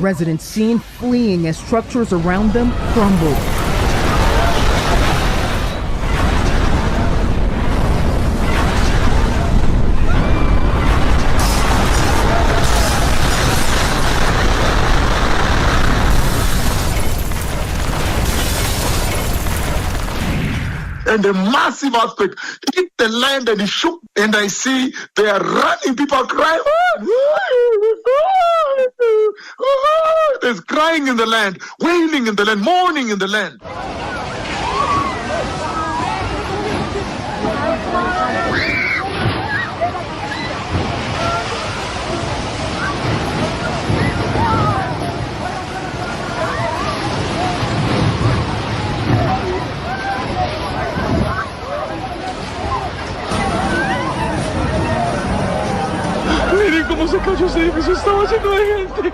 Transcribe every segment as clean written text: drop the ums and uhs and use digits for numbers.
Residents seen fleeing as structures around them crumbled. And a massive earthquake hit the land and it shook. And I see they are running. People are crying. There's crying in the land, wailing in the land, mourning in the land. Miren cómo se cayó ese edificio, estaba lleno de gente.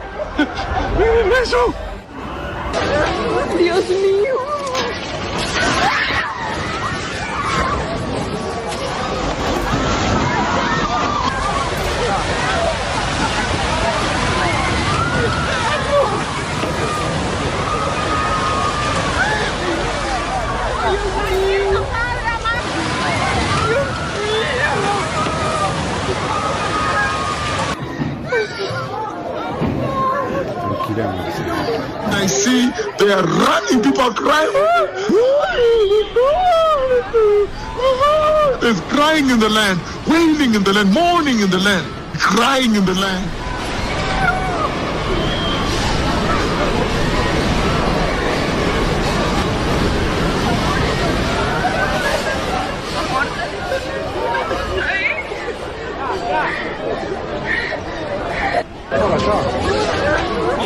Miren eso. Dios mío. I see they are running. People are crying. There's crying in the land, wailing in the land, mourning in the land, crying in the land.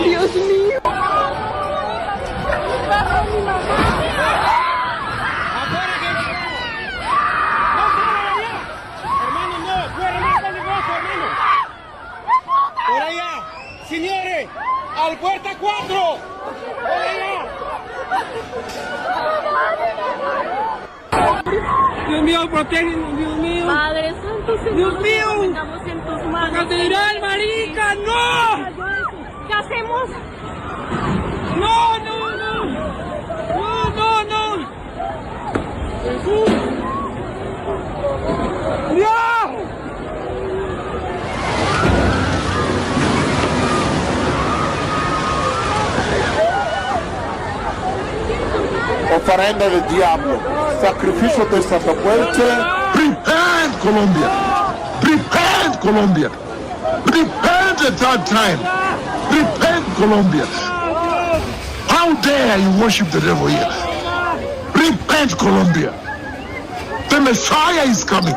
Dios mío. Por allá, señores, al puerta 4. Por allá. Dios mío, protégenos, Dios mío. Padre Santo, Señor, Dios mío. nos encomendamos en tus manos. Catedral, marica, no. ¿Qué hacemos? No, no, no. No, no, no. Jesús. ¡Dios! Ofrenda del diablo, sacrificio de Santa Muerte. Repent, Colombia! Repent, Colombia! Repent the third time! Repent, Colombia! How dare you worship the devil here? Repent, Colombia! The Messiah is coming!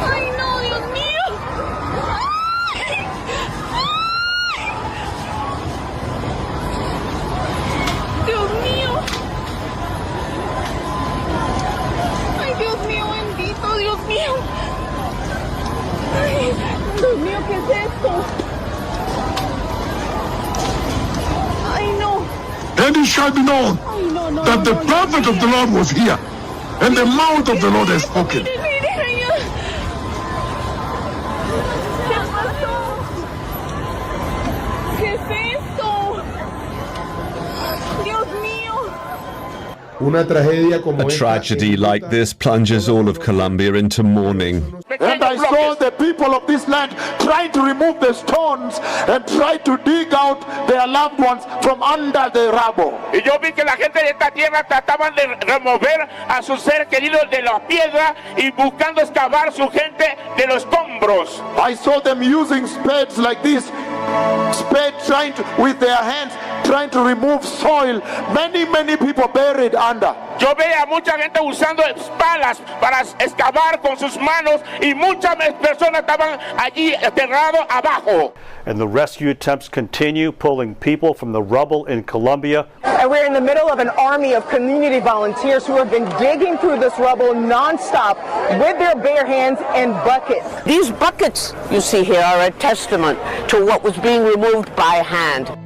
Ay, no, Dios mío. Dios mío. Ay, Dios mío, bendito, Dios mío. Ay, Dios mío, ¿qué es esto? Ay, no. And it shall be known Ay, no, no. that the no, no, prophet of the Lord was here, and the mouth of the Lord has spoken. Mire, mire, señor. ¿Qué pasó? ¿Qué es esto? Dios mío. Una tragedia como A tragedy like this plunges all of Colombia into mourning. And I saw the people of this land trying to remove the stones and try to dig out their loved ones from under the rubble. Y yo vi que la gente de esta tierra trataban de remover a sus seres queridos de la piedra y buscando excavar su gente de los escombros. I saw them using spades like this, spade trying to, with their hands, trying to remove soil. Many people buried under. Yo veo a mucha gente usando palas para excavar con sus manos y muchas personas estaban allí enterrados abajo. And the rescue attempts continue, pulling people from the rubble in Colombia. And we're in the middle of an army of community volunteers who have been digging through this rubble nonstop with their bare hands and buckets. These buckets you see here are a testament to what was being removed by hand.